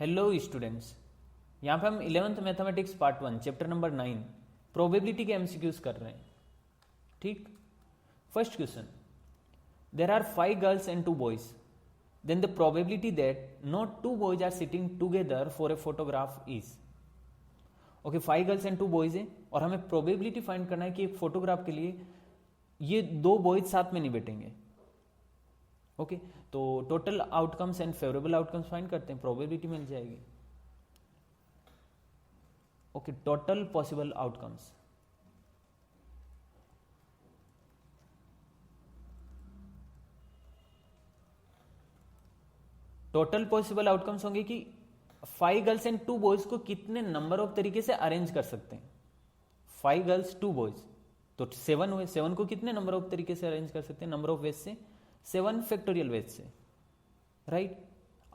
Hello students, यहाँ पे हम 11th mathematics part 1 chapter number 9 probability के एमसीक्यूज कर रहे हैं. ठीक. First question, there are 5 girls and 2 boys, then the probability that not 2 boys are sitting together for a photograph is. Okay, 5 girls and 2 boys है और हमें probability find करना है कि एक फोटोग्राफ के लिए ये 2 बॉयज साथ में नहीं बैठेंगे. ओके, तो total outcomes and favourable outcomes find करते हैं, प्रोबेबिलिटी मिल जाएगी. Okay, total possible outcomes. Total possible outcomes होंगे कि 5 गर्ल्स एंड 2 बॉयज को कितने नंबर ऑफ तरीके से अरेंज कर सकते हैं. 5 गर्ल्स 2 बॉयज तो 7 हुए. 7 को कितने नंबर ऑफ तरीके से अरेंज कर सकते हैं? नंबर ऑफ वेज से 7 फैक्टोरियल वेज से. राइट.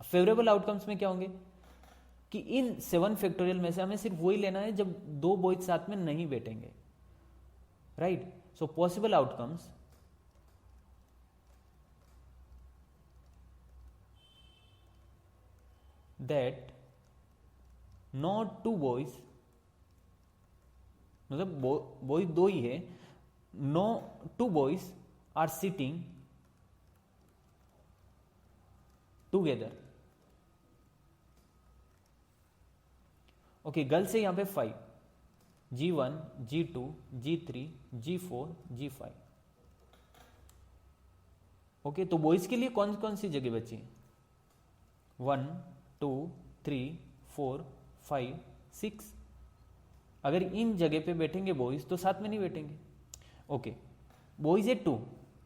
फेवरेबल आउटकम्स में क्या होंगे कि इन 7 फैक्टोरियल में से हमें सिर्फ वही लेना है जब 2 बॉयज साथ में नहीं बैठेंगे. Right. So possible outcomes that not 2 boys, मतलब बॉयज 2 ही है, no 2 boys are sitting together. Okay, girls है यहां पे 5, G1, G2, G3, G4, G5. Okay, तो बॉयज के लिए कौन कौन सी जगह बची? 1, 2, 3, 4, 5, 6. अगर इन जगह पे बैठेंगे बॉयज तो साथ में नहीं बैठेंगे. ओके, बॉयज है 2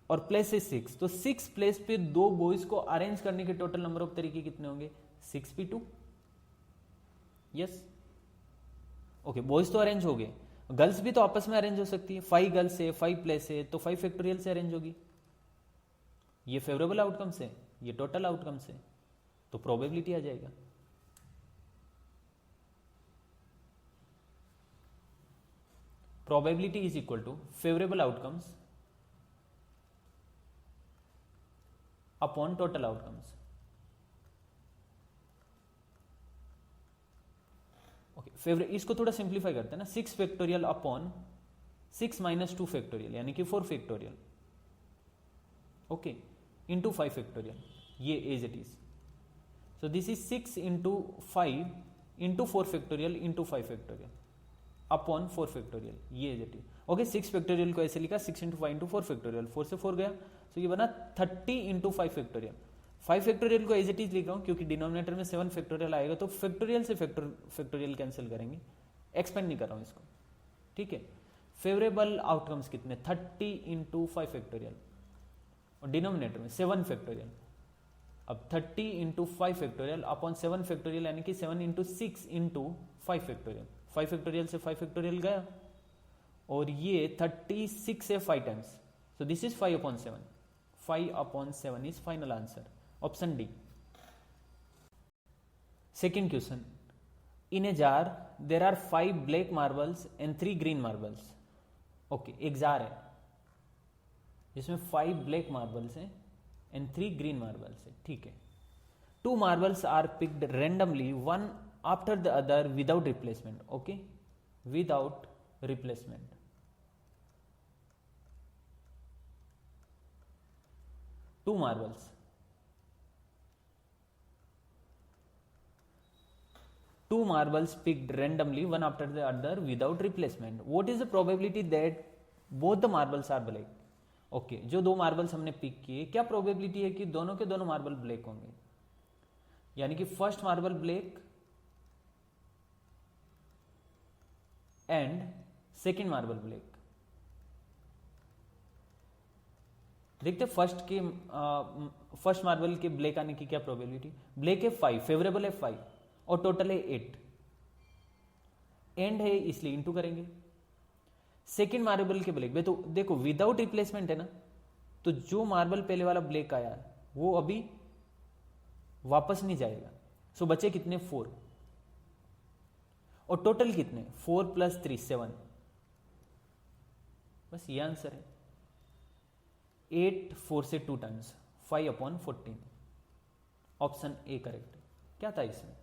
और प्लेस है 6, तो 6 प्लेस पे 2 बॉयज को अरेंज करने के टोटल नंबर ऑफ तरीके कितने होंगे? 6p2. यस. ओके, बॉयज तो अरेंज हो गए, गर्ल्स भी तो आपस में अरेंज हो सकती है. 5 गर्ल्स है, 5 प्लेस है, तो 5 फैक्टोरियल से अरेंज होगी. ये फेवरेबल आउटकम्स है, ये टोटल आउटकम्स है, तो प्रोबेबिलिटी आ जाएगा. Probability is equal to favourable outcomes upon total outcomes. Okay, favourite इसको थोड़ा सिंप्लीफाई करते हैं ना. 6 फैक्टोरियल अपॉन 6 माइनस 2 फैक्टोरियल यानी कि 4 फैक्टोरियल. ओके, इंटू 5 फैक्टोरियल, ये as it is. So this is 6 into 5 into 4 factorial into 5 factorial upon 4 factorial, ये as it is. Okay, 6 factorial को ऐसे लिखा 6 इंटू 5 इंटू 4 फैक्टोरियल, 4 से 4 गया, तो ये बना 30 इंटू 5 फैक्टोरियल. 5 फैक्टोरियल को एज इट इज लिख रहा हूं क्योंकि डिनोमिनेटर में 7 फैक्टोरियल आएगा, तो फैक्टोरियल से फैक्टोरियल कैंसिल करेंगे, एक्सपेंड नहीं कर रहा हूं इसको. ठीक है. फेवरेबल आउटकम्स कितने? 30 इंटू 5 फैक्टोरियल और डिनोमिनेटर में 7 फैक्टोरियल. अब 30 इंटू 5 फैक्टोरियल अपॉन 7 फैक्टोरियल यानी कि 7 इंटू 6 इंटू 5 फैक्टोरियल. 5 फैक्टोरियल से 5 फैक्टोरियल गया और ये 36 से 5 times, so this is 5 upon 7. 5 upon 7 is final answer. Option D. Second question. In a jar, there are 5 black marbles and 3 green marbles. Okay, एक jar है जिसमें 5 black marbles हैं and 3 green marbles है. ठीक है. 2 marbles are picked randomly, one after the other without replacement. Okay, without replacement. 2 marbles. 2 marbles picked randomly, one after the other without replacement. What is the probability that both the marbles are black? Okay, जो 2 marbles हमने pick किए, क्या probability है कि दोनों के दोनों marble black होंगे? यानी कि first marble black and second marble black. देखते फर्स्ट मार्बल के ब्लैक आने की क्या प्रोबेबिलिटी. ब्लैक है 5, फेवरेबल है 5 और टोटल है 8. एंड है इसलिए इंटू करेंगे. सेकेंड मार्बल के ब्लैक तो देखो विदाउट रिप्लेसमेंट है ना, तो जो मार्बल पहले वाला ब्लैक आया वो अभी वापस नहीं जाएगा. सो बचे कितने? 4. और टोटल कितने? 4 प्लस 3 7. बस ये आंसर है. 8 4 से 2 times 5 upon 14. Option A correct. क्या था इसमें?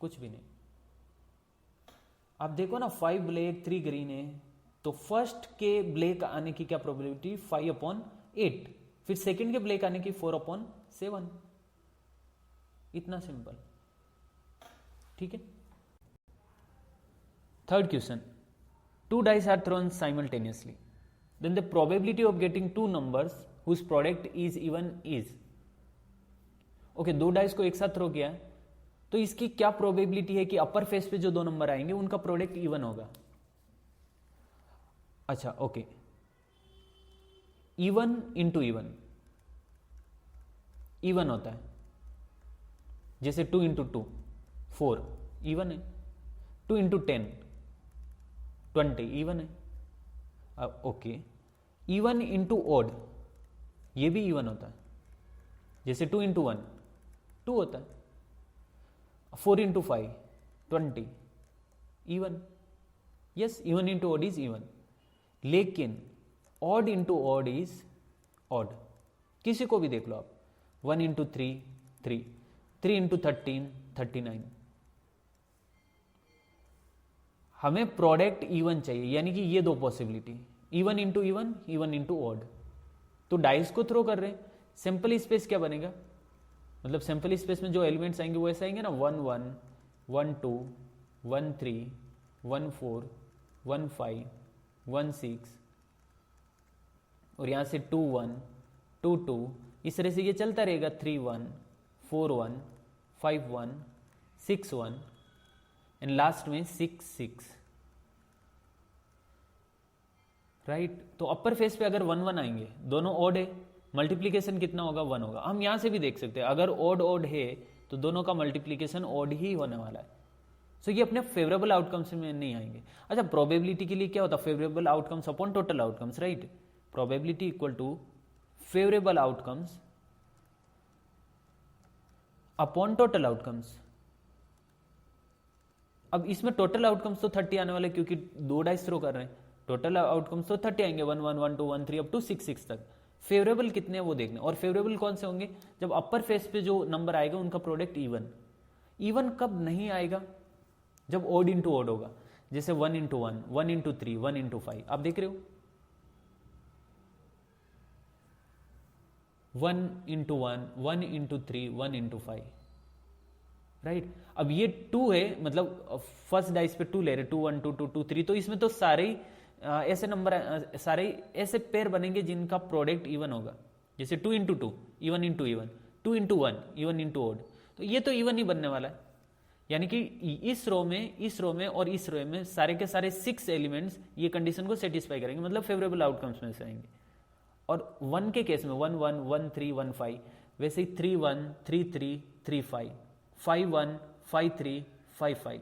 कुछ भी नहीं। आप देखो ना 5 ब्लैक 3 ग्रीन है, तो फर्स्ट के ब्लैक आने की क्या प्रोबेबिलिटी 5/8, फिर सेकंड के ब्लैक आने की 4/7। इतना सिंपल। ठीक है। Third question, 2 dice are thrown simultaneously, then the probability of getting 2 numbers whose product is even is। Okay, 2 dice को एक साथ थ्रो किया है, तो इसकी क्या प्रोबेबिलिटी है कि अपर फेस पे जो 2 नंबर आएंगे उनका प्रोडक्ट इवन होगा। अच्छा okay, even into even, even होता है। जैसे 2 इंटू 2 4 इवन है, 2 इंटू 10 20 इवन है। ओके, इवन इंटू ऑड ये भी इवन होता है। जैसे 2 इंटू 1 2 होता है, 4 into 5 20 even. Yes, even into odd is even. लेकिन odd into odd is odd. किसी को भी देख लो आप, 1 इंटू 3 3, 3 इंटू 13 39। हमें प्रोडक्ट इवन चाहिए, यानी कि ये 2 possibility, even into even, even into odd. तो डाइस को थ्रो कर रहे हैं, सिंपल स्पेस क्या बनेगा, मतलब सिंपल स्पेस में जो एलिमेंट्स आएंगे वो ऐसे आएंगे ना, 1 1 1 2 1 3 1 4 1 5 1 6, और यहां से 2 1 2 2, इस तरह से ये चलता रहेगा, 3 1 4 1 5 1 6 1 एंड लास्ट में 6 6। राइट, तो अपर फेस पे अगर 1 1 आएंगे, दोनों ऑड है, मल्टीप्लीकेशन कितना होगा 1 होगा। हम यहां से भी देख सकते हैं, अगर ऑड ऑड है तो दोनों का मल्टीप्लीकेशन ऑड ही होने वाला है। सो ये अपने फेवरेबल आउटकम्स में नहीं आएंगे। अच्छा, प्रोबेबिलिटी के लिए क्या होता है, favourable outcomes upon total outcomes, right. Probability equal to favourable outcomes upon total outcomes. अब इसमें टोटल आउटकम्स तो 30 आने वाले, क्योंकि 2 डाइस थ्रो कर रहे हैं, टोटल आउटकम्स तो 30 आएंगे, 1 1 1 2 1 3 अप टू 6 6 तक। फेवरेबल कितने हैं वो देखना, और फेवरेबल कौन से होंगे, जब अपर फेस पे जो नंबर आएगा उनका प्रोडक्ट इवन। इवन कब नहीं आएगा, जब ओड इंटू ओड होगा। जैसे 1 इंटू 1 1 इंटू 3 1 इंटू 5, आप देख रहे हो 1 इंटू 1 1 इंटू 3 1 इंटू 5, राइट। अब ये 2 है, मतलब फर्स्ट डाइस पे 2 ले रहे, 2 1 2 2 2 3, तो इसमें तो सारे ही ऐसे नंबर, सारे ऐसे पेयर बनेंगे जिनका प्रोडक्ट इवन होगा। जैसे 2 into 2 even into even, 2 into 1 even into odd, तो ये तो इवन ही बनने वाला है। यानी कि इस रो में, इस रो में और इस रो में सारे के सारे 6 एलिमेंट्स ये कंडीशन को सेटिस्फाई करेंगे, मतलब फेवरेबल आउटकम्स में से आएंगे। और 1 के केस में 1 1 1 3 1 5, वैसे ही 3 1 3 3 3 5 5 1 5 3 5 5।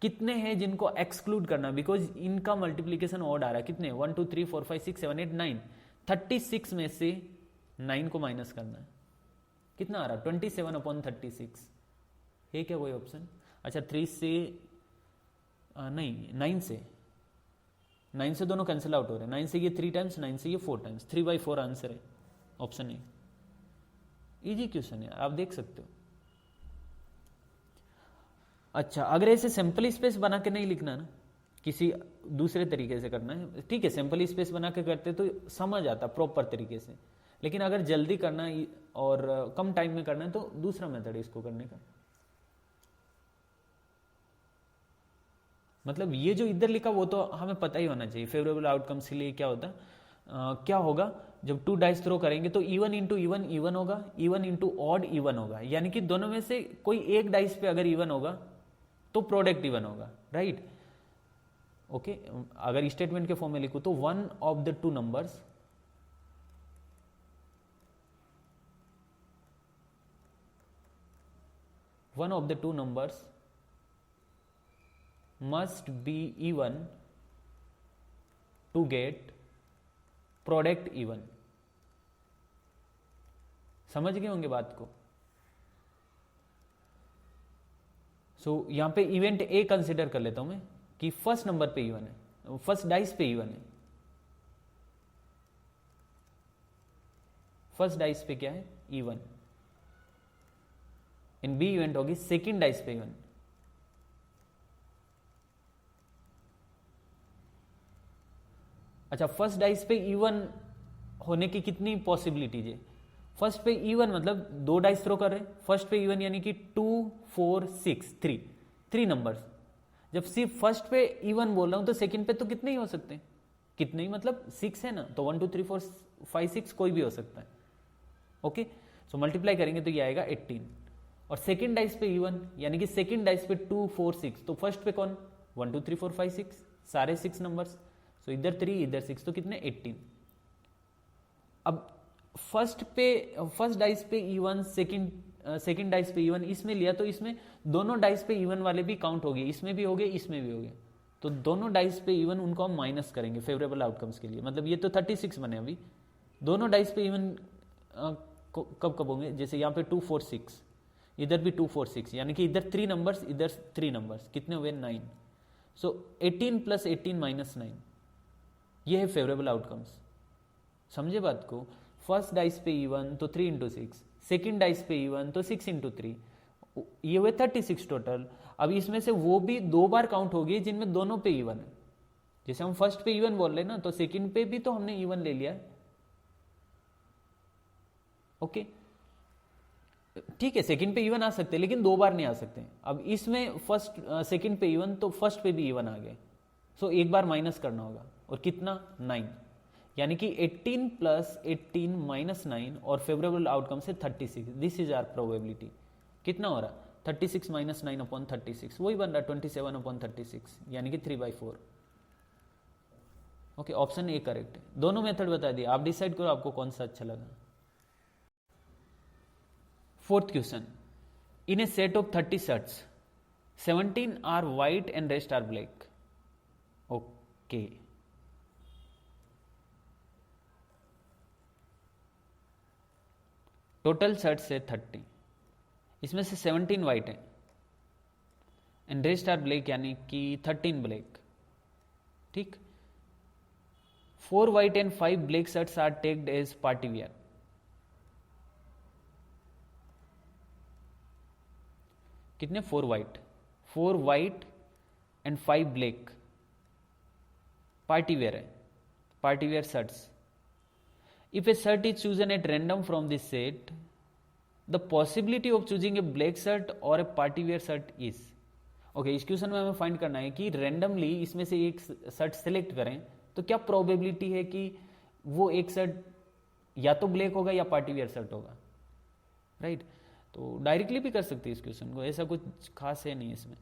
कितने हैं जिनको एक्सक्लूड करना, बिकॉज इनका मल्टीप्लीकेशन ऑड आ रहा है। कितने, 1 2 3 4 5 6 7 8 9, 36 में से 9 को माइनस करना है। कितना आ रहा है, 27/36 है क्या कोई ऑप्शन? अच्छा 3 से नहीं, 9 से दोनों कैंसिल आउट हो रहे हैं। 9 से ये 3 टाइम्स, 9 से ये 4 टाइम्स, 3/4 आंसर है, ऑप्शन ए। इजी क्वेश्चन है, आप देख सकते हो। अच्छा, अगर ऐसे सिंपल स्पेस बना के नहीं लिखना ना, किसी दूसरे तरीके से करना है, ठीक है, सिंपल स्पेस बना के करते तो समझ आता प्रॉपर तरीके से। लेकिन अगर जल्दी करना है और कम टाइम में करना है तो दूसरा मेथड है इसको करने का। मतलब ये जो इधर लिखा वो तो हमें पता ही होना चाहिए। फेवरेबल आउटकम्स के लिए क्या होता है, क्या होगा, जब 2 डाइस थ्रो करेंगे तो इवन इंटू इवन इवन होगा, इवन इंटू ऑड इवन होगा। यानी कि दोनों में से कोई एक डाइस पे अगर इवन होगा तो प्रोडक्ट इवन होगा, राइट। ओके, अगर स्टेटमेंट के फॉर्म में लिखूं तो 1 of the 2 numbers must be even to get product even। समझ गए होंगे बात को। सो यहां पे इवेंट ए कंसिडर कर लेता हूं मैं कि फर्स्ट नंबर पे इवन है, फर्स्ट डाइस पे इवन है। फर्स्ट डाइस पे क्या है, इवन। इन बी इवेंट होगी सेकेंड डाइस पे इवन। अच्छा, फर्स्ट डाइस पे इवन होने की कितनी पॉसिबिलिटीज है? फर्स्ट पे इवन मतलब 2 डाइस थ्रो कर रहे हैं, फर्स्ट पे इवन यानी कि 2 4 6 3 नंबर्स। जब सिर्फ फर्स्ट पे इवन बोल रहा हूं तो सेकंड पे तो कितने ही हो सकते हैं? कितने ही मतलब 6 है ना, तो 1 2 3 4 5 6 कोई भी हो सकता है। ओके, सो मल्टीप्लाई करेंगे तो ये आएगा 18। और सेकंड डाइस पे इवन यानी कि सेकंड डाइस पे 2 4 6, तो फर्स्ट पे कौन? 1 2 3 4 5 6, सारे 6 नंबर्स। सो इधर 3 इधर 6, तो कितने? 18। अब फर्स्ट डाइस पे इवन, सेकंड डाइस पे इवन इसमें लिया, तो इसमें दोनों डाइस पे इवन वाले भी काउंट हो गए, इसमें भी हो गए, इसमें भी हो गए। तो दोनों डाइस पे इवन उनको हम माइनस करेंगे फेवरेबल आउटकम्स के लिए। मतलब ये तो 36 बने अभी। दोनों डाइस पे इवन कब कब होंगे? जैसे यहाँ पे 2 4 6, इधर भी 2 4 6, यानी कि इधर 3 नंबर्स इधर 3 नंबर्स, कितने हुए? 9। सो 18 + 18 - 9, ये है फेवरेबल आउटकम्स। समझे बात को? फर्स्ट डाइस पे इवन तो 3 × 6, सेकेंड डाइस पे इवन तो 6 × 3, ये हुए 36 टोटल। अब इसमें से वो भी 2 बार काउंट होगी जिनमें दोनों पे इवन है। जैसे हम फर्स्ट पे इवन बोल रहे हैं ना, तो सेकंड पे भी तो हमने इवन ले लिया है। ओके, ठीक है, सेकंड पे इवन आ सकते हैं लेकिन 2 बार नहीं आ सकते। अब इसमें फर्स्ट सेकंड पे इवन तो फर्स्ट पे भी इवन आ गए, सो एक बार माइनस करना होगा। और कितना? 9, यानी कि 18 + 18 - 9 और फेवरेबल आउटकम से 36। This is our probability. कितना हो रहा? 36 - 9/36, वही बन रहा 27/36, यानी कि 3/4। ओके, ऑप्शन ए करेक्ट है। दोनों मेथड बता दिए, आप डिसाइड करो आपको कौन सा अच्छा लगा। 4th question, in a set of 30 shirts 17 are white and rest are black. Okay, total shirts है 30, इसमें से 17 व्हाइट है एंड रेस्ट आर ब्लैक, यानी कि 13 ब्लैक। ठीक, 4 white and 5 black shirts are tagged as party wear. कितने? 4 white and 5 black party wear है, party wear shirts. If a shirt is chosen at random from this set, the possibility of choosing a black shirt और a party wear shirt is. Okay, इस question में हमें find करना है कि randomly इसमें से एक शर्ट सेलेक्ट करें तो क्या प्रोबेबिलिटी है कि वो एक शर्ट या तो ब्लैक होगा या पार्टी वेयर शर्ट होगा, राइट? तो डायरेक्टली भी कर सकते हैं इस क्वेश्चन को, ऐसा कुछ खास है नहीं इसमें।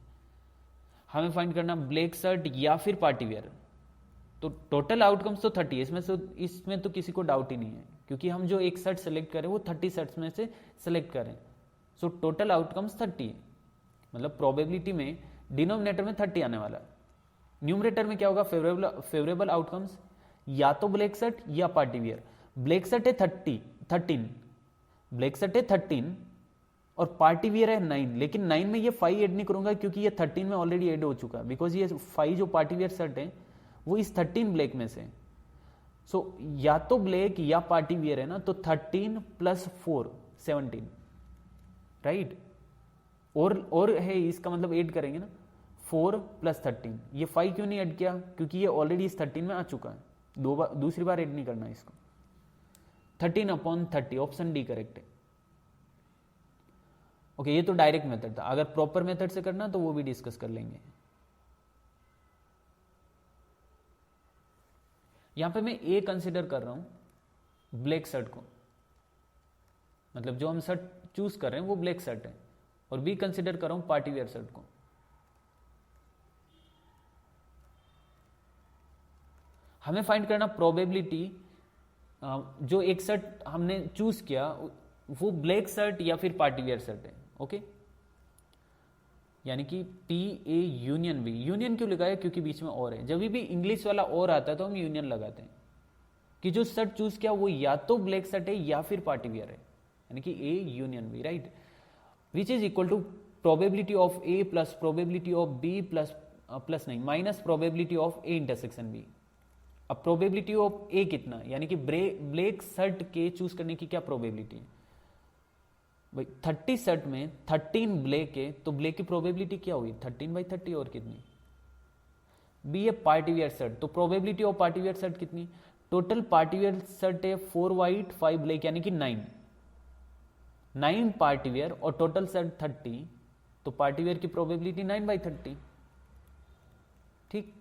हमें फाइंड करना ब्लैक शर्ट या फिर पार्टी वेयर। तो टोटल आउटकम्स तो 30 है, इसमें तो किसी को डाउट ही नहीं है, क्योंकि हम जो एक शर्ट सेलेक्ट करें वो 30 शर्ट्स में से सेलेक्ट करें। सो टोटल आउटकम्स 30 है, मतलब प्रोबेबिलिटी में डिनोमिनेटर में 30 आने वाला है। न्यूमरेटर में क्या होगा? फेवरेबल आउटकम्स, या तो ब्लैक शर्ट या पार्टी वियर। ब्लैक शर्ट है 13, ब्लैक शर्ट है 13 और पार्टी वियर है 9, लेकिन 9 में ये 5 ऐड नहीं करूंगा क्योंकि ये 13 में ऑलरेडी ऐड हो चुका है, बिकॉज ये 5 जो पार्टी वियर शर्ट है वो इस 13 ब्लैक में से। सो या तो ब्लैक या पार्टी वियर है ना, तो 13 + 4 17, राइट? और है, इसका मतलब ऐड करेंगे ना 4 + 13। ये 5 क्यों नहीं ऐड किया? क्योंकि ये ऑलरेडी इस 13 में आ चुका है, दूसरी बार ऐड नहीं करना इसको। 13/30, ऑप्शन डी करेक्ट है। ओके, ये तो डायरेक्ट मेथड था। अगर प्रॉपर मेथड से करना तो वो भी डिस्कस कर लेंगे। यहां पे मैं ए कंसिडर कर रहा हूं ब्लैक शर्ट को, मतलब जो हम शर्ट चूज कर रहे हैं वो ब्लैक शर्ट है, और बी कंसिडर कर रहा हूं पार्टी वेयर शर्ट को। हमें फाइंड करना प्रोबेबिलिटी, जो एक शर्ट हमने चूज किया वो ब्लैक शर्ट या फिर पार्टी वेयर शर्ट है। ओके, यानी कि PA यूनियन बी। यूनियन क्यों लिखा है? क्योंकि बीच में और है। जब भी इंग्लिश वाला और आता है तो हम यूनियन लगाते हैं कि जो शर्ट चूज किया वो या तो ब्लैक शर्ट है या फिर पार्टी वियर है, यानी कि A union B, right? Which is equal to probability of A plus probability of B plus नहीं minus probability of A intersection B। अब प्रोबेबिलिटी ऑफ A कितना, यानी कि ब्लैक शर्ट के चूज करने की क्या प्रोबेबिलिटी है भाई? 30 शर्ट में 13 ब्लैक है, तो ब्लैक की प्रोबेबिलिटी क्या हुई? 13/30 और कितनी? बी है पार्टी वियर शर्ट, तो probability of party wear shirt कितनी? टोटल पार्टी वियर शर्ट है 4 व्हाइट 5 ब्लैक यानी कि 9 पार्टी वियर और टोटल शर्ट 30, तो पार्टी वियर की प्रोबेबिलिटी 9/30। ठीक,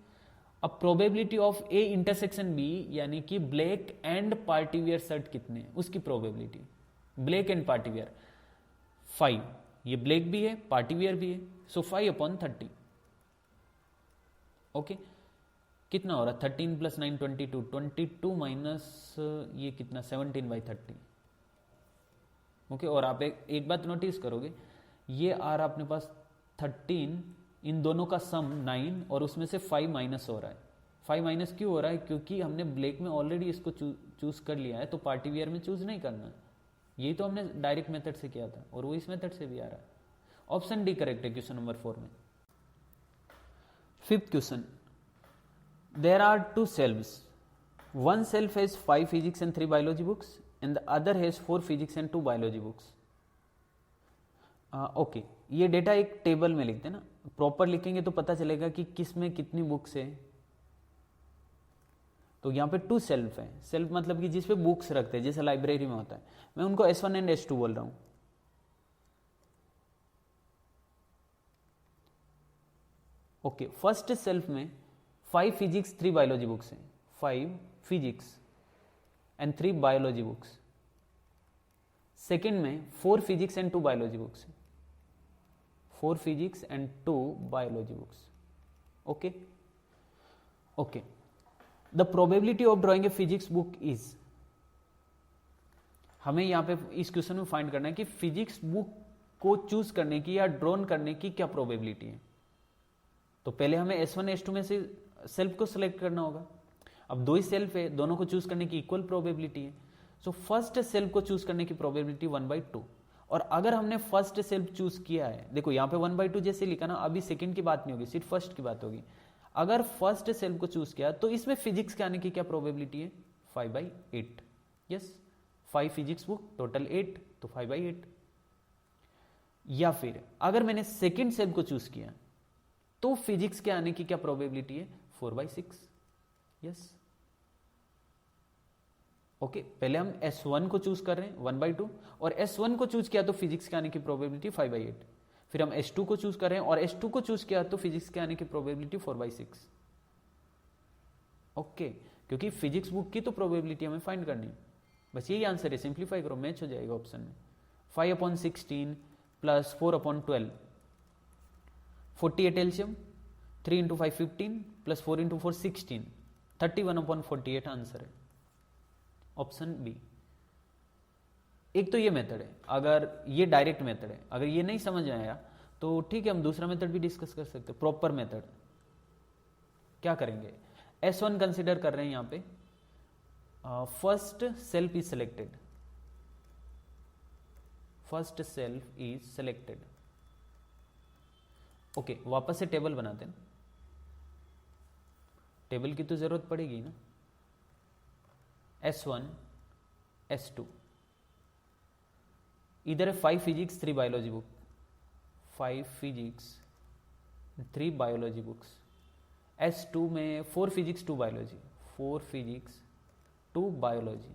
अब probability of A intersection B यानी कि black and party wear shirt कितने, उसकी probability black and party wear 5, ये ब्लैक भी है पार्टी वियर भी है, सो 5/30। ओके, कितना हो रहा है? 13 + 9 22, 22 माइनस ये कितना 17/30। ओके, और आप एक बात नोटिस करोगे, ये आ रहा अपने पास 13, इन दोनों का सम 9 और उसमें से 5 माइनस हो रहा है। 5 माइनस क्यों हो रहा है? क्योंकि हमने ब्लैक में ऑलरेडी इसको चूज कर लिया है, तो पार्टी वियर में चूज नहीं करना है। यही तो हमने डायरेक्ट मेथड से किया था और वो इस मेथड से भी आ रहा है। ऑप्शन डी करेक्ट है क्वेश्चन नंबर 4 में। 5th question, there are 2 shelves. One shelf has 5 physics and 3 biology books and the other has 4 physics and 2 biology books. Okay, ये डेटा एक टेबल में लिखते हैं ना, प्रॉपर लिखेंगे तो पता चलेगा कि किस में कितनी बुक्स है। तो यहाँ पे 2 शेल्फ है, शेल्फ मतलब कि जिस पे बुक्स रखते हैं, जैसे लाइब्रेरी में होता है। मैं उनको S1 एंड S2 बोल रहा हूँ। ओके, फर्स्ट शेल्फ में 5 फिजिक्स 3 बायोलॉजी बुक्स हैं, 5 physics and 3 biology books. Second में 4 physics and 2 biology books, 4 physics and 2 biology books. Okay okay, the probability of drawing a physics book is, हमें यहां पे इस क्वेश्चन में फाइंड करना है कि फिजिक्स बुक को चूज करने की या ड्रॉन करने की क्या प्रोबेबिलिटी है। तो पहले हमें S1 S2 में से सेल्फ को सिलेक्ट करना होगा। अब 2 ही सेल्फ है, दोनों को चूज करने की इक्वल प्रोबेबिलिटी है। सो फर्स्ट सेल्फ को चूज करने की प्रोबेबिलिटी 1/2। और अगर हमने फर्स्ट सेल्फ चूज किया है, देखो यहाँ पे 1/2 जैसे लिखा ना, अभी सेकंड की बात नहीं होगी, सिर्फ फर्स्ट की बात होगी। अगर फर्स्ट सेल्फ को चूज किया तो इसमें फिजिक्स के आने की क्या प्रोबेबिलिटी है? 5/8। यस, 5 फिजिक्स बुक टोटल 8, तो 5/8। या फिर अगर मैंने सेकेंड सेल्फ को चूज किया तो फिजिक्स के आने की क्या प्रोबेबिलिटी है? 4/6। यस, ओके, पहले हम S1 को चूज कर रहे हैं 1/2, और S1 को चूज किया तो फिजिक्स के आने की प्रोबेबिलिटी 5/8। फिर हम S2 को चूज कर रहे हैं और S2 को चूज किया तो फिजिक्स के आने की प्रोबेबिलिटी 4/6। ओके, क्योंकि फिजिक्स बुक की तो प्रोबेबिलिटी हमें फाइंड करनी है। बस यही आंसर है, सिंप्लीफाई करो, मैच हो जाएगा ऑप्शन में। 5/16 + 4/12, 48 एलसीएम, 3 × 5 15 + 4 × 4 16, 31/48 आंसर है, ऑप्शन बी। एक तो ये मेथड है, अगर ये डायरेक्ट मेथड है, अगर ये नहीं समझ आया तो ठीक है, हम दूसरा मेथड भी डिस्कस कर सकते हैं। प्रॉपर मेथड क्या करेंगे? S1 कंसिडर कर रहे हैं यहां पे, first self is selected, first self is selected. Okay, वापस से टेबल बनाते हैं, टेबल की तो जरूरत पड़ेगी ना। S1 S2, इधर है 5 physics 3 biology book, 5 physics 3 biology books. S2 में 4 फिजिक्स 2 बायोलॉजी, 4 फिजिक्स 2 बायोलॉजी।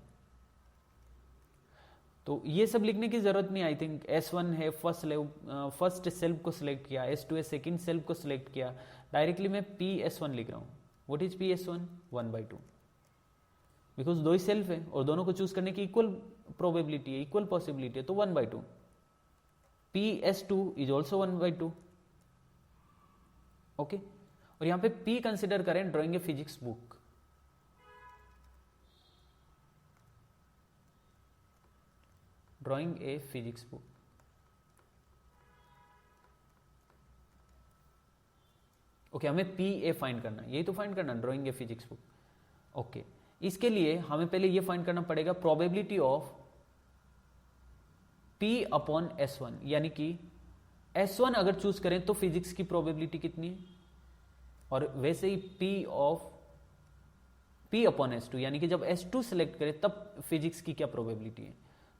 तो ये सब लिखने की जरूरत नहीं। आई थिंक S1 है फर्स्ट सेल्फ को सिलेक्ट किया, S2 है सेकेंड सेल्फ को सिलेक्ट किया, डायरेक्टली मैं PS1 लिख रहा हूं। What is PS1? 1/2, because 2 he self है और दोनों को चूज करने की इक्वल प्रोबेबिलिटी है, इक्वल पॉसिबिलिटी है, तो 1/2। PS2 is also 1/2। ओके, और यहां पे P कंसिडर करें ड्राइंग ए फिजिक्स बुक। ड्राइंग ए फिजिक्स बुक, ओके, हमें PA फाइंड करना, यही तो फाइंड करना, ड्राइंग ए फिजिक्स बुक। ओके, इसके लिए हमें पहले ये फाइंड करना पड़ेगा प्रोबेबिलिटी ऑफ P/S1, यानी कि S1 अगर चूज करें तो फिजिक्स की प्रोबेबिलिटी कितनी है, और वैसे ही P/S2, यानी कि जब S2 सेलेक्ट करें तब फिजिक्स की क्या प्रोबेबिलिटी है।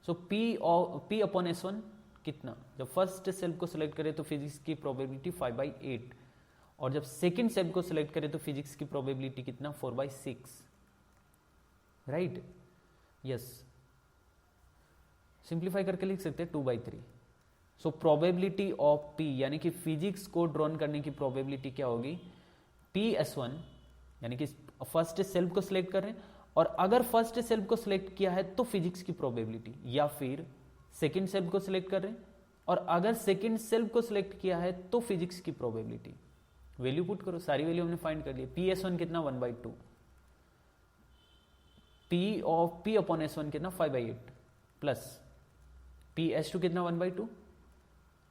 सो P/S1 कितना, जब फर्स्ट सेल्फ को सिलेक्ट करें तो फिजिक्स की प्रोबेबिलिटी 5/8, और जब सेकंड स्टेप को सिलेक्ट करें तो फिजिक्स की प्रोबेबिलिटी कितना 4/6, राइट। यस, सिंप्लीफाई करके लिख सकते हैं 2/3। सो प्रोबेबिलिटी ऑफ पी यानी कि फिजिक्स को ड्रॉन करने की प्रोबेबिलिटी क्या होगी, PS1 यानी कि फर्स्ट सेल्फ को सिलेक्ट कर रहे हैं, और अगर फर्स्ट सेल्फ को सिलेक्ट किया है तो फिजिक्स की प्रोबेबिलिटी, या फिर सेकंड सेल्फ को सिलेक्ट कर रहे हैं और अगर सेकंड सेल्फ को सिलेक्ट किया है तो फिजिक्स की प्रोबेबिलिटी। वैल्यू पुट करो, सारी वैल्यू हमने फाइंड कर ली। PS1 कितना 1/2, P अपॉन S1 कितना 5/8 प्लस PS2 कितना 1/2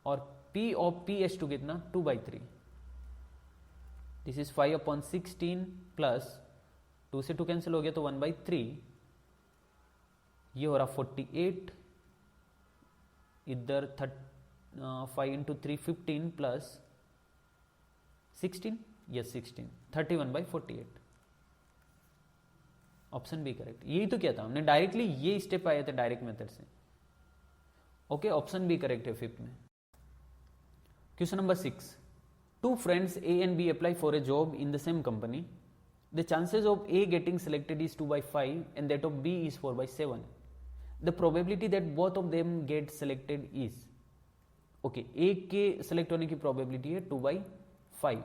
और P ऑफ PS2 कितना 2/3। दिस इज 5/16 प्लस 2 से 2 कैंसिल हो गया तो 1/3, ये हो रहा 48, इधर 5 × 3 15 plus 16, yes 16, 31/48। Option B correct. यही तो क्या था, हमने डायरेक्टली ये स्टेप आए थे डायरेक्ट मेथड से। ओके, ऑप्शन बी करेक्ट है फिफ्थ में। Question number 6, two friends A and B apply for a job in the same company. The chances of A getting selected is 2/5 and that of B is 4/7. The probability that both of them get selected is, okay, A के select होने की probability है 2/5,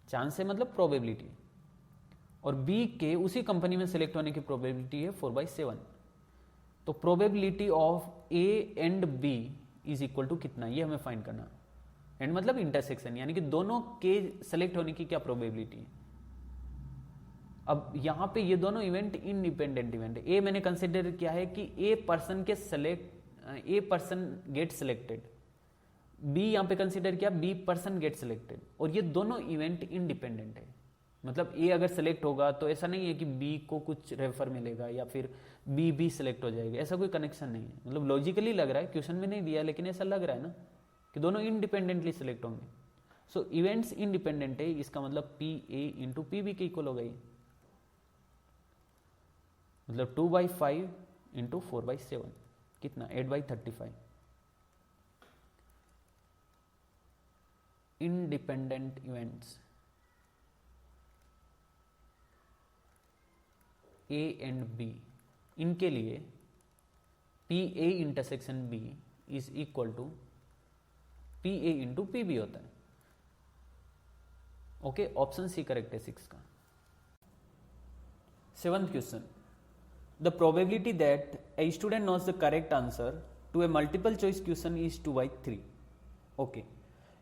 chance है मतलब probability, और B के उसी company में select होने की probability है 4/7। तो probability of A and B is equal to कितना, ये हमें फाइंड करना। एंड मतलब इंटरसेक्शन, यानी कि दोनों के सेलेक्ट होने की क्या प्रोबेबिलिटी है। अब यहां पे ये दोनों इवेंट इंडिपेंडेंट इवेंट है। ए मैंने कंसिडर किया है कि A person get selected, B यहां पे कंसिडर किया बी पर्सन गेट सिलेक्टेड, और ये दोनों इवेंट इंडिपेंडेंट है। मतलब ए अगर सिलेक्ट होगा तो ऐसा नहीं है कि बी को कुछ रेफर मिलेगा या फिर बी भी सिलेक्ट हो जाएगा, ऐसा कोई कनेक्शन नहीं है। मतलब लॉजिकली लग रहा है, क्वेश्चन में नहीं दिया लेकिन ऐसा लग रहा है ना कि दोनों इंडिपेंडेंटली सिलेक्ट होंगे। सो इवेंट्स इंडिपेंडेंट है, इसका मतलब PA इंटू PB के इक्वल हो गई, मतलब 2/5 इंटू 4/7 कितना 8/35। Independent events A and B, इनके लिए PA intersection B is equal to PA into PB होता है। ओके, ऑप्शन सी करेक्ट है 6 का। 7th question, the probability that a student knows the correct answer to a multiple choice question is 2/3। Okay,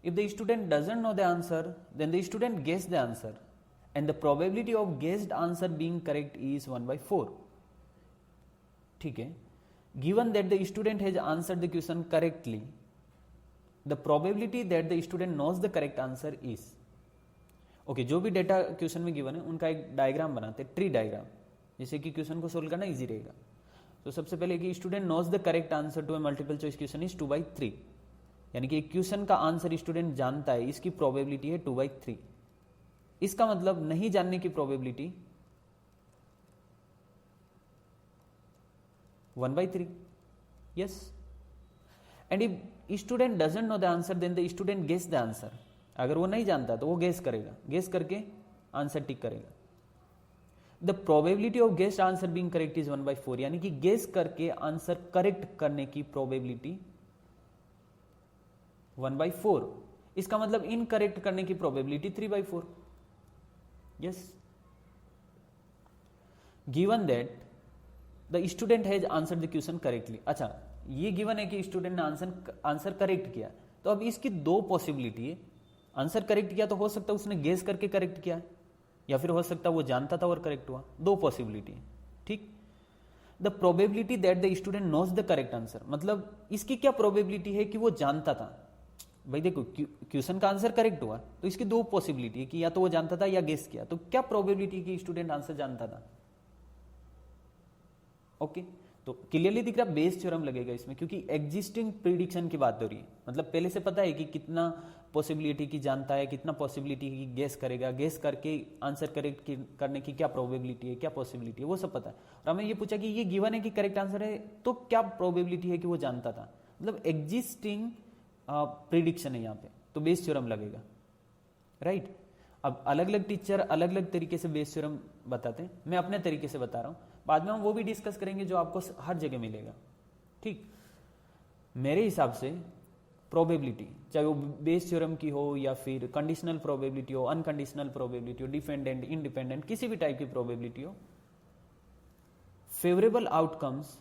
if the student doesn't know the answer then the student guess the answer and the probability of guessed answer being correct is 1/4। ठीक है, given that the student has answered the question correctly, the probability that the student knows the correct answer is, okay, जो भी data question में given है उनका एक diagram बनाते हैं, ट्री डायग्राम, जिससे कि क्वेश्चन को सोल्व करना इजी रहेगा। तो सबसे पहले कि student knows the correct answer to a multiple choice question is 2/3, यानी कि क्वेश्चन का आंसर स्टूडेंट जानता है, इसकी प्रोबेबिलिटी है 2/3। इसका मतलब नहीं जानने की probability 1/3। Yes, and if student doesn't know the answer then the student guess the answer. अगर वो नहीं जानता तो वो गेस करेगा, गेस करके आंसर टिक करेगा। The probability of guest answer being correct is 1/4, यानी कि गेस करके आंसर करेक्ट करने की प्रोबेबिलिटी 1/4। इसका मतलब इनकरेक्ट करने की probability 3/4। Yes, given that the student has answered the question correctly. अच्छा, ये गिवन है कि स्टूडेंट ने आंसर करेक्ट किया, तो अब इसकी दो पॉसिबिलिटी है। आंसर करेक्ट किया तो हो सकता है उसने गेस करके करेक्ट किया, या फिर हो सकता है वो जानता था और करेक्ट हुआ, दो पॉसिबिलिटी है। ठीक, the probability that the student knows the correct answer, मतलब इसकी क्या प्रोबेबिलिटी है कि वो जानता था। भाई देखो, क्वेश्चन का आंसर करेक्ट हुआ तो इसकी दो पॉसिबिलिटी है कि या तो वो जानता था या गेस किया, तो क्या प्रोबेबिलिटी कि स्टूडेंट आंसर जानता था। ओके, तो क्लियरली दिख रहा बेस थ्योरम लगेगा इसमें, क्योंकि एग्जिस्टिंग प्रिडिक्शन की बात हो रही है। मतलब पहले से पता है कि कितना पॉसिबिलिटी की जानता है, कितना पॉसिबिलिटी की गेस करेगा, गेस करके आंसर करेक्ट करने की क्या प्रोबेबिलिटी है, क्या पॉसिबिलिटी है, वो सब पता है। और हमें ये पूछा कि ये गिवन है कि करेक्ट आंसर है, तो क्या प्रोबेबिलिटी है कि वो जानता था। मतलब एग्जिस्टिंग प्रिडिक्शन है यहाँ पे, तो बेस थ्योरम लगेगा। राइट। अब अलग अलग टीचर अलग अलग तरीके से बेस थ्योरम बताते हैं, मैं अपने तरीके से बता रहा हूं, बाद में हम वो भी डिस्कस करेंगे जो आपको हर जगह मिलेगा। ठीक, मेरे हिसाब से प्रोबेबिलिटी, चाहे वो बेस थ्योरम की हो या फिर कंडीशनल प्रोबेबिलिटी हो, अनकंडीशनल प्रोबेबिलिटी हो, डिपेंडेंट इंडिपेंडेंट, किसी भी टाइप की प्रोबेबिलिटी हो, favourable outcomes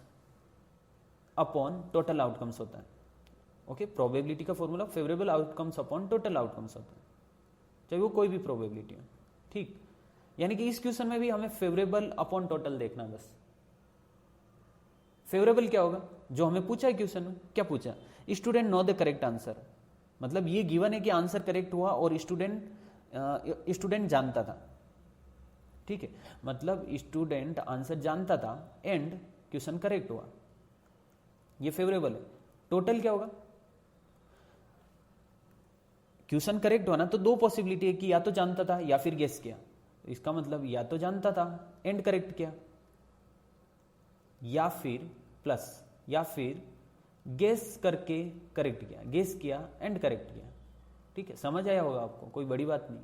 upon total outcomes होता है। ओके, प्रोबेबिलिटी का formula favourable outcomes upon total outcomes होता है, चाहे वो कोई भी प्रोबेबिलिटी हो। ठीक, यानी कि इस क्वेश्चन में भी हमें फेवरेबल अपॉन टोटल देखना है बस। फेवरेबल क्या होगा, जो हमें पूछा है क्वेश्चन में, क्या पूछा, student know the correct answer, मतलब ये गिवन है कि आंसर करेक्ट हुआ और स्टूडेंट जानता था। ठीक है, मतलब स्टूडेंट आंसर जानता था एंड क्वेश्चन करेक्ट हुआ, ये फेवरेबल है। टोटल क्या होगा, क्वेश्चन करेक्ट हुआ ना, तो दो पॉसिबिलिटी है कि या तो जानता था या फिर गेस किया। इसका मतलब या तो जानता था एंड करेक्ट किया, या फिर प्लस, या फिर गेस करके करेक्ट किया, गेस किया एंड करेक्ट किया। ठीक है, समझ आया होगा आपको, कोई बड़ी बात नहीं,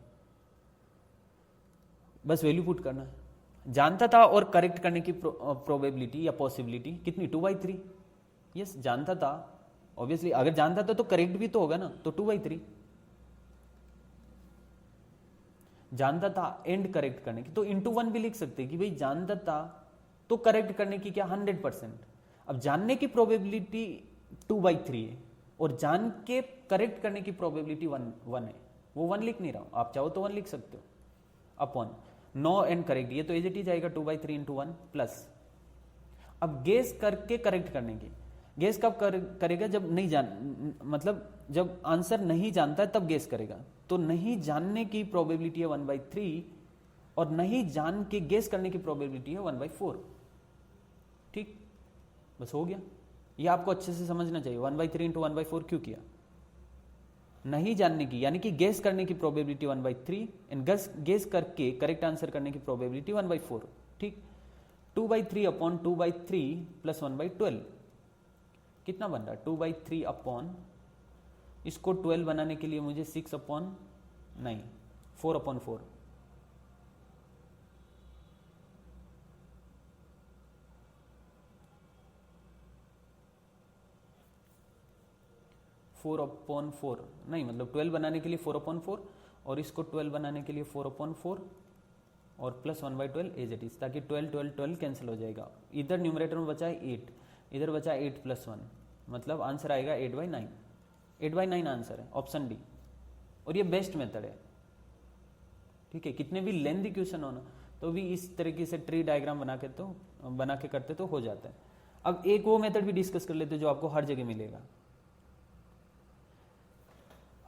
बस वैल्यू पुट करना है। जानता था और करेक्ट करने की प्रोबेबिलिटी या पॉसिबिलिटी कितनी, 2/3। यस, जानता था, ऑब्वियसली अगर जानता था तो करेक्ट भी तो होगा ना, तो 2/3। जानता था एंड करेक्ट करने की, तो इंटू 1 भी लिख सकते हैं कि भाई जानता था तो करेक्ट करने की क्या 100%। अब जानने की प्रोबेबिलिटी 2/3 है और जान के करेक्ट करने की प्रोबेबिलिटी 1 है, वो 1 लिख नहीं रहा हूं, आप चाहो तो 1 लिख सकते हो, अपॉन नो एंड करेक्ट, ये तो एज इट इज आएगा 2/3 इंटू 1 प्लस। अब गेस करके करेक्ट करने की, गेस कब करेगा, जब नहीं जान, मतलब जब आंसर नहीं जानता है तब गेस करेगा, तो नहीं जानने की प्रोबेबिलिटी है 1/3 और नहीं जान के गेस करने की प्रोबेबिलिटी है 1/4। ठीक, बस हो गया, ये आपको अच्छे से समझना चाहिए। 1/3 इंटू 1/4 क्यों किया, नहीं जानने की यानी कि गेस करने की प्रोबेबिलिटी 1/3 एंड गेस करके करेक्ट आंसर करने की प्रोबेबिलिटी 1/4। ठीक, 2/3 अपॉन 2/3 प्लस 1/12 कितना बन रहा है, 2/3 अपॉन, इसको 12 बनाने के लिए मुझे 6/9, 4/4, 4/4 नहीं, मतलब 12 बनाने के लिए 4/4 और इसको 12 बनाने के लिए 4/4 और प्लस 1/12 एज इट इज, ताकि 12 12 12 कैंसिल हो जाएगा। इधर न्यूमरेटर में बचा है 8, इधर बचा 8 + 1, मतलब आंसर आएगा 8/9। 8/9 आंसर है, ऑप्शन डी, और ये बेस्ट मेथड है। ठीक है, कितने भी लेंथी क्वेश्चन हो ना, तो भी इस तरीके से ट्री डायग्राम बना के करते तो हो जाता है। अब एक वो मेथड भी डिस्कस कर लेते जो आपको हर जगह मिलेगा।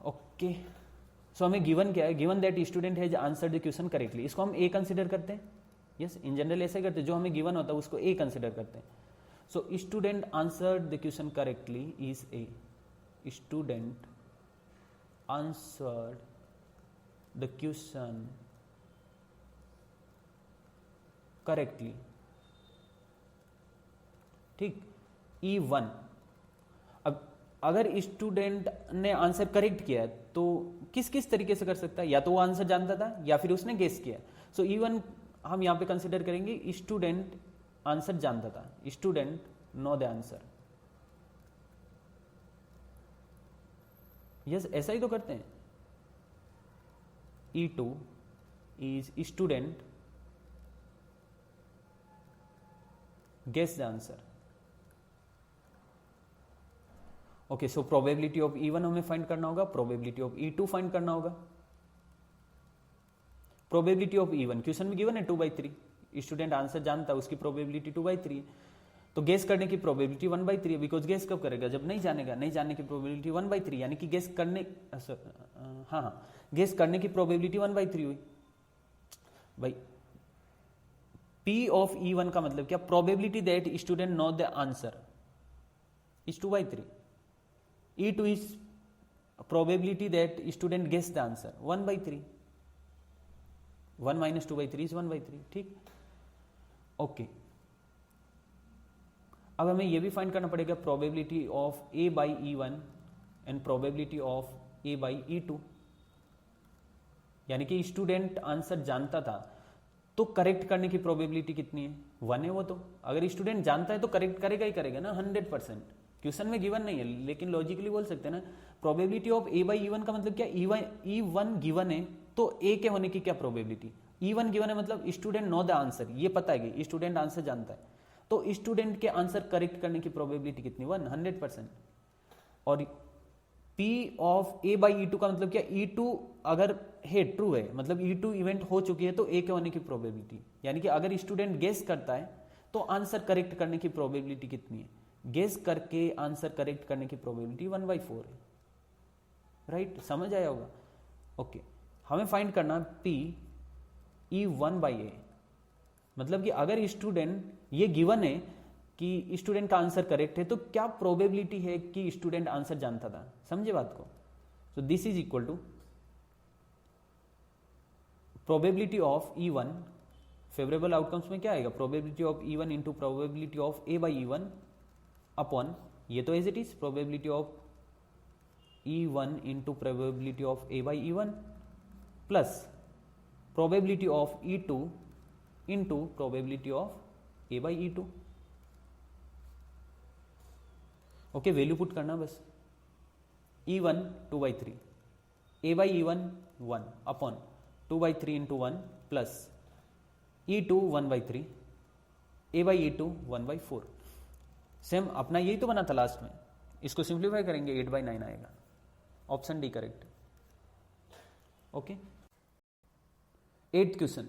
ओके, सो हमें गिवन क्या है, given that student has answered the question correctly, इसको हम ए कंसिडर करते हैं। यस, इन जनरल ऐसे करते हैं, जो हमें गिवन होता है उसको ए कंसिडर करते हैं। So student answered the question correctly is a, student answered the question correctly. ठीक, E1। अब अगर स्टूडेंट ने आंसर करेक्ट किया है तो किस किस तरीके से कर सकता है, या तो वो आंसर जानता था या फिर उसने गेस किया। सो E1 हम यहां पे कंसिडर करेंगे, स्टूडेंट आंसर जानता था, student know the answer. Yes, ऐसा ही तो करते हैं। E2 is student guess the answer. Okay, so probability of E1 हमें फाइंड करना होगा, प्रोबेबिलिटी ऑफ E2 फाइंड करना होगा। प्रोबेबिलिटी ऑफ E1 क्वेश्चन में गिवन है 2/3, स्टूडेंट आंसर जानता है, उसकी प्रोबेबिलिटी 2/3, तो गेस करने की प्रोबेबिलिटी 1/3 है, बिकॉज गेस कब करेगा, जब नहीं जानेगा, नहीं जानने की प्रोबेबिलिटी 1/3, यानी कि गेस करने, हाँ, गेस करने की प्रोबेबिलिटी 1/3 हुई भाई। P ऑफ E1 का मतलब क्या, probability that student know the answer is 2/3, E2 is probability that student guess the answer 1/3, 1 - 2/3 is 1/3। ठीक, ओके, अब हमें यह भी फाइंड करना पड़ेगा probability of A/E1 and probability of A/E2। यानी कि स्टूडेंट आंसर जानता था, तो करेक्ट करने की प्रोबेबिलिटी कितनी है? 1 है वो तो। अगर स्टूडेंट जानता है तो करेक्ट करेगा ही करेगा ना 100%। क्वेश्चन में गिवन नहीं है, लेकिन लॉजिकली बोल सकते हैं ना, probability of A by E1 का मतलब क्या? ई1 गिवन है तो ए के होने की क्या प्रोबेबिलिटी? ई1 गिवन है मतलब स्टूडेंट नो द आंसर, ये पता है कि स्टूडेंट आंसर जानता है, तो स्टूडेंट के आंसर करेक्ट करने की प्रोबेबिलिटी कितनी? 100%। और P of A by E two का मतलब क्या? E2 अगर है ट्रू है, मतलब E2 इवेंट हो चुकी है, तो ए के होने की प्रोबेबिलिटी, यानी कि अगर स्टूडेंट गेस करता है तो आंसर करेक्ट करने की प्रोबेबिलिटी कितनी है? गेस करके आंसर करेक्ट करने की प्रोबेबिलिटी 1/4 है। राइट, समझ आया होगा? ओके, हमें फाइंड करना P E1 बाई ए, मतलब कि अगर स्टूडेंट, ये गिवन है कि स्टूडेंट का आंसर करेक्ट है, तो क्या प्रोबेबिलिटी है कि स्टूडेंट आंसर जानता था? समझे बात को? So this is equal to probability of E1, favourable outcomes में क्या आएगा? Probability of E1 into probability of A by E1 upon, ये तो as it is, probability of E1 into probability of A by E1 plus probability of E2 into probability of A by E2। Okay, value put करना बस। E1 2/3, A by E1 1 upon 2/3 into 1 plus E2 1/3, A by E2 1/4। Same अपना यही तो बना था last में, इसको simplify करेंगे 8/9 आएगा। Option D correct. Okay, 8th question,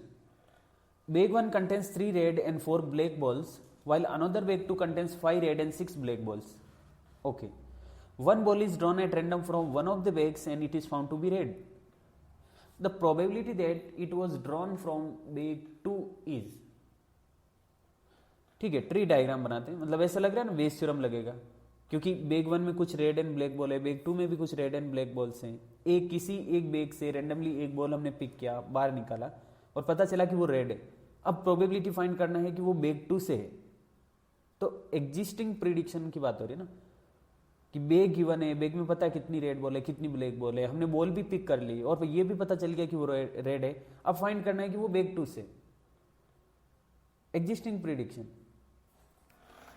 bag 1 contains 3 red and 4 black balls while another bag 2 contains 5 red and 6 black balls. Okay, one ball is drawn at random from one of the bags and it is found to be red. The probability that it was drawn from bag 2 is, ठीक है, tree diagram बनाते हैं, मतलब ऐसा लग रहा है ना बेस थ्योरम लगेगा, क्योंकि बैग 1 में कुछ रेड एंड ब्लैक बॉल है, बैग 2 में भी कुछ रेड एंड ब्लैक बॉल्स हैं। एक किसी एक बैग से रेंडमली एक बॉल हमने पिक किया, बाहर निकाला और पता चला कि वो रेड है। अब प्रोबेबिलिटी फाइंड करना है कि वो बैग 2 से है, तो एग्जिस्टिंग प्रिडिक्शन की बात हो रही है ना, कि बैग गिवन है, बैग में पता है कितनी रेड बॉल है कितनी ब्लैक बॉल है, हमने बॉल भी पिक कर ली और ये भी पता चल गया कि वो रेड है। अब फाइंड करना है कि वो बैग 2 से, existing prediction,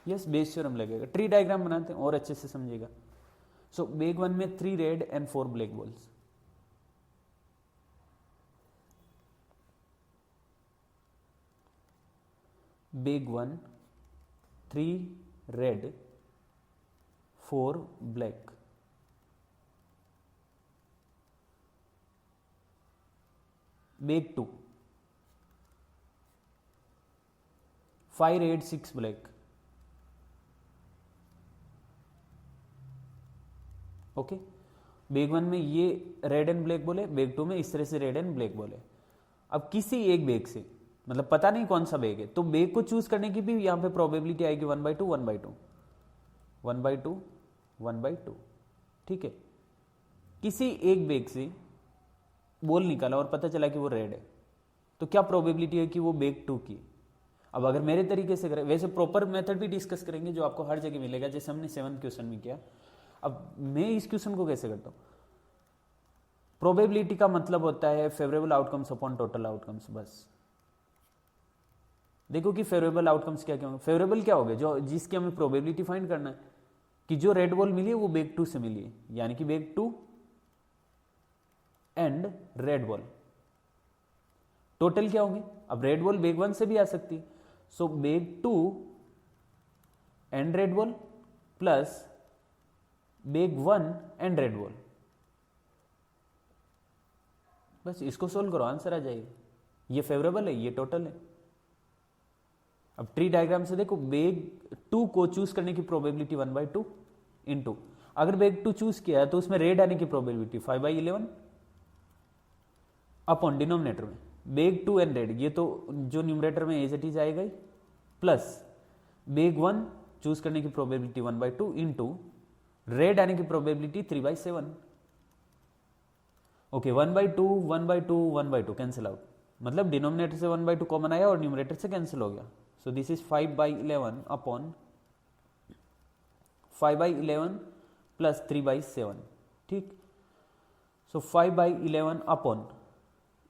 yes, Bayes theorem लगेगा। ट्री डायग्राम बनाते हैं और अच्छे से समझेगा। सो बैग 1 में 3 red and 4 black balls, bag 1 3 red 4 black, bag 2 5 red 6 black. Okay, bag 1 में ये रेड एंड ब्लैक बोले, बैग 2 में इस तरह से रेड एंड ब्लैक बोले। अब किसी एक बैग से, मतलब पता नहीं कौन सा बैग है, तो बैग को चूज करने की भी यहां पे प्रोबेबिलिटी आएगी 1/2 1/2 1/2 1/2। ठीक है, किसी एक बैग से बॉल निकाला और पता चला कि वो रेड है, तो क्या प्रोबेबिलिटी है कि वो बैग 2 की? अब अगर मेरे तरीके से करें, वैसे प्रॉपर मेथड भी डिस्कस करेंगे जो आपको हर जगह मिलेगा, जैसे हमने 7th क्वेश्चन में किया। अब मैं इस क्वेश्चन को कैसे करता हूं? प्रोबेबिलिटी का मतलब होता है favourable outcomes upon total outcomes. बस देखो कि फेवरेबल आउटकम्स क्या क्या होंगे। फेवरेबल क्या होगा? जो जिसकी हमें प्रोबेबिलिटी फाइंड करना है कि जो रेड बॉल मिली है वो बैग 2 से मिली है, यानी कि bag 2 and red ball. Total क्या होंगे? अब रेड बॉल बैग 1 से भी आ सकती है, so bag 2 and red ball plus bag 1 and red ball. बस इसको सोल्व करो, आंसर आ जाएगा। ये फेवरेबल है, ये टोटल है। अब ट्री डायग्राम से देखो, बैग 2 को चूज करने की प्रोबेबिलिटी 1/2 इंटू, अगर बैग 2 चूज किया तो उसमें रेड आने की प्रोबेबिलिटी 5/11 अपॉन डिनोमिनेटर में बैग 2 एंड रेड, ये तो जो न्यूमरेटर में एज इट इज आएगा ही, प्लस बैग 1 चूज करने की प्रोबेबिलिटी 1/2 इंटू रेड आने की प्रोबेबिलिटी 3/7। ओके, 1/2 1/2 1/2 कैंसिल आउट, मतलब डिनोमिनेटर से 1/2 कॉमन आया और न्यूमरेटर से कैंसिल हो गया। सो दिस इज 5/11 अपॉन 5/11 प्लस 3/7। ठीक, सो 5/11 अपॉन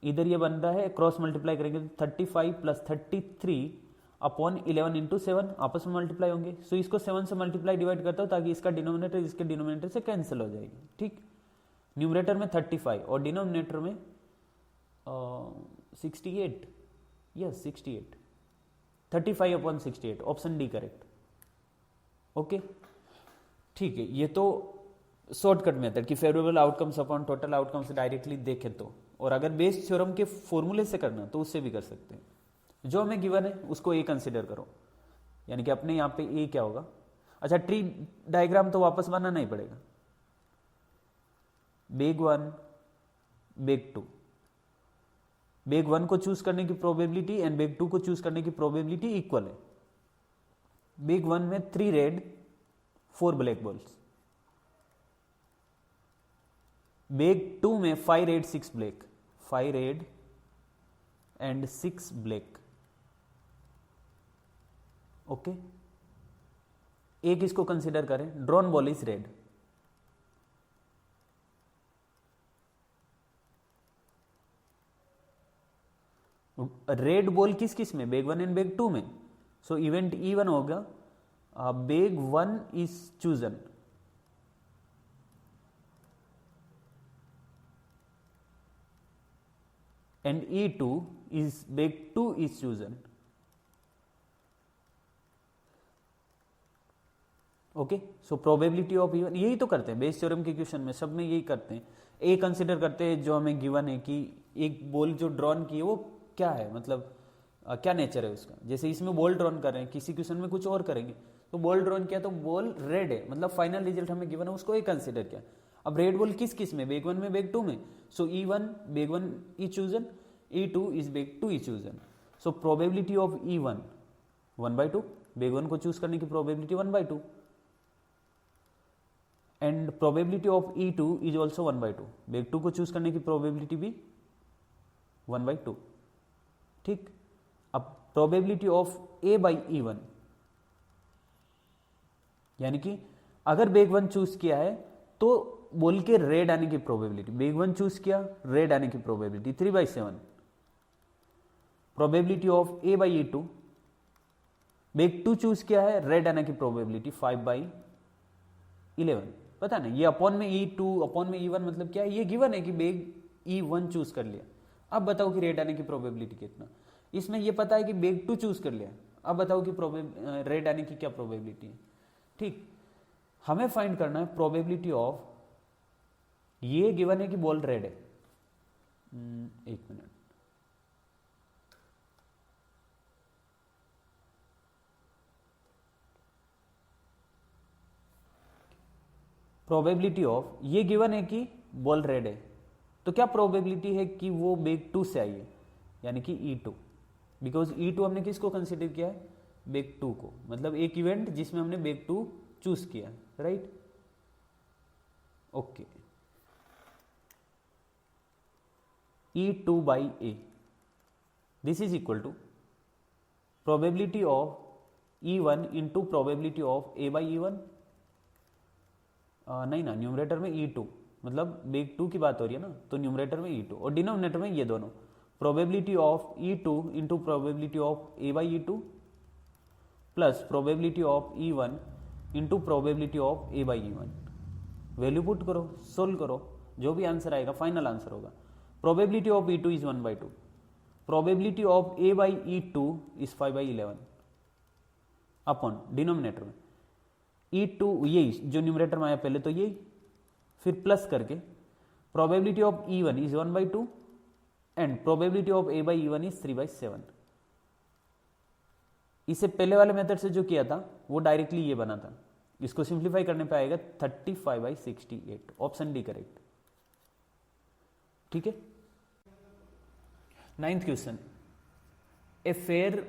इधर ये बन रहा है, क्रॉस मल्टीप्लाई करेंगे तो 35 प्लस 33 अपॉन 11 इंटू 7 आपस में मल्टीप्लाई होंगे। सो इसको 7 से मल्टीप्लाई डिवाइड करता हूँ ताकि इसका डिनोमिनेटर इसके डिनोमिनेटर से कैंसिल हो जाएगी। ठीक, न्यूमरेटर में 35 और डिनोमिनेटर में 68, yes 68, 35 upon 68, option D correct. Okay ठीक है, ये तो शॉर्टकट मेथड कि favourable outcomes upon total outcomes directly देखें तो, और अगर बेस थ्योरम के फॉर्मूले से करना तो उससे भी कर सकते हैं। जो हमें गिवन है उसको ए कंसिडर करो, यानी कि अपने यहाँ पे ए क्या होगा। अच्छा, ट्री डायग्राम तो वापस बनाना ही पड़ेगा। बेग 1 बेग 2, बेग 1 को चूज करने की प्रोबेबिलिटी एंड बेग 2 को चूज करने की प्रोबेबिलिटी इक्वल है। बेग 1 में 3 रेड 4 ब्लैक बॉल्स, बेग 2 में 5 red 6 black, 5 red and 6 black. Okay, एक इसको कंसिडर करें, drawn ball is red. Red ball किस किस में, बेग 1 एंड बेग 2 में। सो इवेंट E1 होगा, bag 1 is chosen, and E2 is bag 2 is chosen. Okay, so probability of E1, यही तो करते हैं बेस थ्योरम के क्वेश्चन में, सब में यही करते हैं। ए कंसिडर करते हैं जो हमें गिवन है कि एक बॉल जो ड्रॉन की है वो क्या है, मतलब क्या नेचर है उसका। जैसे इसमें बॉल ड्रॉन कर रहे हैं, किसी क्वेश्चन में कुछ और करेंगे, तो बॉल ड्रॉन किया तो बॉल रेड है, मतलब फाइनल रिजल्ट हमें गिवन है उसको ए कंसिडर किया। अब रेड बॉल किस किस में, बेग 1 में बेग 2 में। So E1 bag 1 is chosen, E2 is bag 2 is chosen. So probability of E1 1/2, bag 1 को चूज करने की probability 1/2 and probability of E2 is also 1/2, bag 2 को चूज करने की प्रोबेबिलिटी भी 1/2। ठीक, अब प्रोबेबिलिटी ऑफ A/E1, यानी कि अगर बेग 1 चूज किया है तो बोल के रेड आने की प्रोबेबिलिटी, बेग 1 चूज किया रेड आने की probability 3/7। Probability of A/E2, bag 2 choose किया है रेड आने की प्रोबेबिलिटी 5/11। पता नहीं ये अपॉन में E2 अपॉन में E1 मतलब क्या है, ये गिवन है कि बेग E1 चूज कर लिया। अब बताओ कि रेड आने की प्रोबेबिलिटी कितना। इसमें ये पता है कि बेग 2 चूज कर लिया, अब बताओ कि रेड आने की क्या प्रोबेबिलिटी है। ठीक, हमें फाइंड करना है प्रोबेबिलिटी ऑफ, ये गिवन है कि बॉल रेड है। एक मिनट, प्रोबेबिलिटी ऑफ, ये गिवन है कि बॉल रेड है, तो क्या प्रोबेबिलिटी है कि वो बेग 2 से आई है, यानी कि E2, बिकॉज E2 हमने किसको कंसिडर किया है, बेग 2 को, मतलब एक इवेंट जिसमें हमने बेग 2 चूज किया, right. Okay, E2/A, this is equal to probability of E1 into probability of A/E1। नहीं ना, न्यूमरेटर में E2, मतलब बेग 2 की बात हो रही है ना, तो न्यूमरेटर में E2 और डिनोमिनेटर में ये दोनों, probability of E2 into probability of A/E2 plus probability of E1 into probability of A/E1। Value put करो, सोल्व करो, जो भी आंसर आएगा फाइनल आंसर होगा। Probability of E2 is 1/2, probability of A/E2 is 5/11 upon denominator में E2, यही जो numerator में आया पहले तो यही, फिर प्लस करके probability of E1 is 1/2 and probability of A/E1 is 3/7। इसे पहले वाले मेथड से जो किया था वो डायरेक्टली ये बना था, इसको सिंप्लीफाई करने पे आएगा 35/68, ऑप्शन डी करेक्ट। ठीक है, 9th question, a fair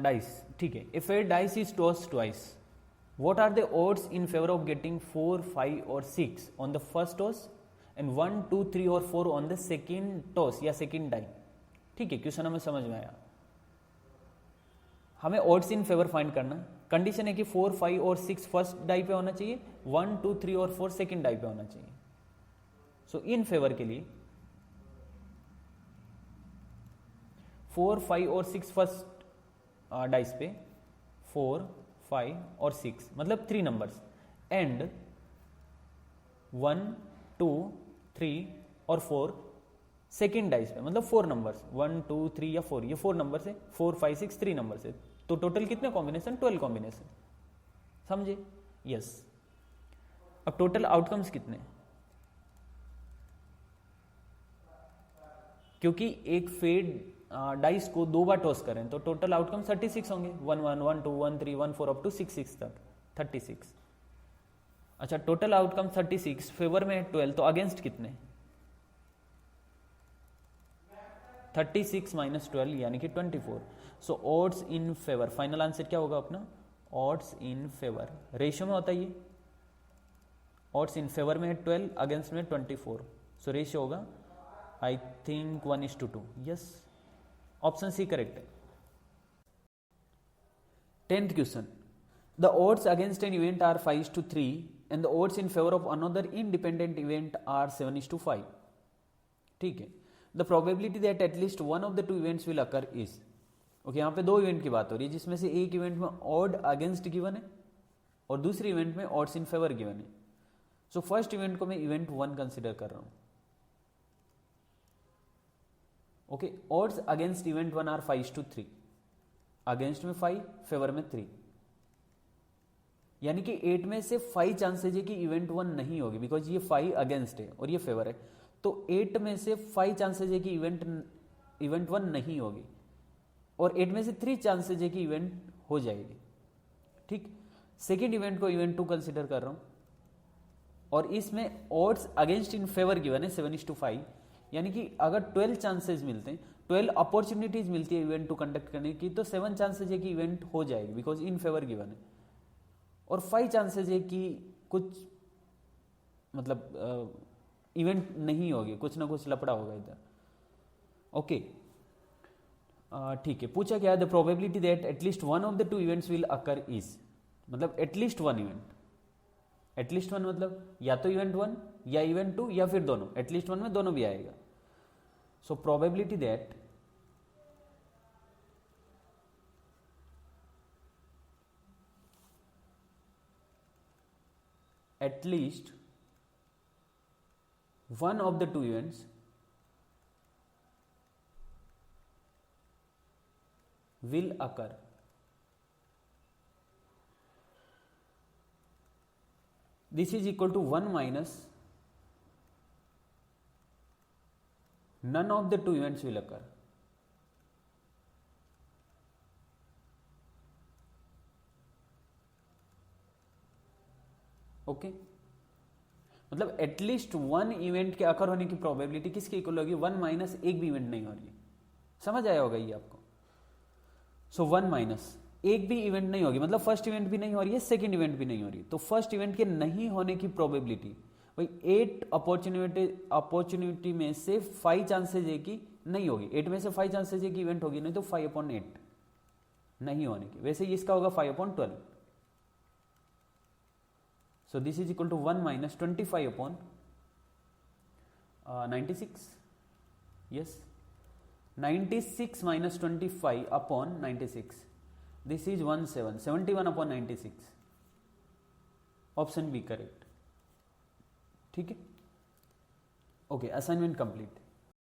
dice. ठीक है, a fair dice is tossed twice, what are the odds in favor of getting 4, 5 और 6 on the first toss and 1, 2, 3 और 4 on the second toss या second die। ठीक है, question हमें समझ में आया। हमें odds in favor फाइंड करना, कंडीशन है कि 4, 5 और 6 फर्स्ट डाई पे होना चाहिए, 1, 2, 3 और 4 सेकेंड डाई पे होना चाहिए। सो इन फेवर के लिए 4, 5 और 6 फर्स्ट डाइस पे, 4, 5 और 6 मतलब 3 नंबर्स, एंड 1, 2, 3 और 4 सेकेंड डाइस पे मतलब 4 नंबर्स, 1, 2, 3 या 4, ये 4 नंबर्स है, 4, 5, 6 3 नंबर्स है, तो टोटल कितने कॉम्बिनेशन, 12 कॉम्बिनेशन, समझे? यस। अब टोटल आउटकम्स कितने, क्योंकि एक फेड डाइस को 2 बार टॉस करें तो टोटल आउटकम 36 होंगे, 1, 1, 1, 2, 1, 3, 1, 4 अप टू 6, 6 तक 36। अच्छा, टोटल आउटकम 36, फेवर में 12, तो अगेंस्ट कितने, 36 माइनस 12 यानी कि 24। So odds in favour, final answer क्या होगा अपना, ऑड्स इन फेवर, रेशियो में होता है ये, ऑड्स इन फेवर में है 12, अगेंस्ट में 24, सो रेशियो होगा I think 1:2। Yes, option C correct है। 10th question, the odds against an event are 5:3 and the odds in favour of another independent event are 7:5। ठीक है, the probability that at least one of the two events will occur is, okay, यहाँ पे 2 event की बात हो रही है जिसमें से एक इवेंट में ऑड अगेंस्ट गिवन है और दूसरी इवेंट में ऑड्स इन फेवर गिवन है। सो फर्स्ट इवेंट को मैं इवेंट 1 कंसिडर कर रहा हूं। Okay, odds against event 1 are 5:3, against में 5, फेवर में 3, यानी कि 8 में से 5 चांसेज है कि इवेंट 1 नहीं होगी, बिकॉज ये 5 अगेंस्ट है और ये फेवर है, तो 8 में से 5 चांसेज है कि इवेंट 1 नहीं होगी, और 8 में से 3 चांसेज है कि इवेंट हो जाएगी। ठीक, सेकेंड इवेंट को इवेंट 2 कंसिडर कर रहा हूं, और इसमें odds against in favour given है 7:5, यानी कि अगर 12 चांसेस मिलते हैं, 12 अपॉर्चुनिटीज मिलती है इवेंट 2 कंडक्ट करने की, तो 7 चांसेस है कि इवेंट हो जाएगी बिकॉज इन फेवर गिवन है, और 5 चांसेस है कि कुछ मतलब इवेंट नहीं होगी, कुछ ना कुछ लपड़ा होगा इधर। ओके, ठीक है, पूछा क्या है, the probability that at least one of the two events will occur is, मतलब at least one event, at least one मतलब या तो इवेंट 1 या इवेंट 2 या फिर दोनों, एटलीस्ट 1 में दोनों भी आएगा। So probability that at least one of the two events will occur this is equal to 1 minus none of the two events will occur. Okay, मतलब एटलीस्ट 1 इवेंट के अकर होने की प्रोबेबिलिटी किसके इक्वल होगी, 1 माइनस एक भी इवेंट नहीं हो रही है। समझ आया होगा ये आपको। सो 1 माइनस एक भी इवेंट नहीं होगी, मतलब फर्स्ट इवेंट भी नहीं हो रही है, सेकंड इवेंट भी नहीं हो रही, तो फर्स्ट इवेंट के नहीं होने की प्रोबेबिलिटी भाई 8 अपॉर्चुनिटी में से 5 चांसेज है कि नहीं होगी, 8 में से 5 चांसेज है कि इवेंट होगी, नहीं तो 5/8 नहीं होने की। वैसे इसका होगा 5/12। So this is equal to 1 minus 25 upon 96. Yes, 96 minus 25 upon 96. This is 71 upon 96. Option B correct. ठीक है, ओके, असाइनमेंट कंप्लीट।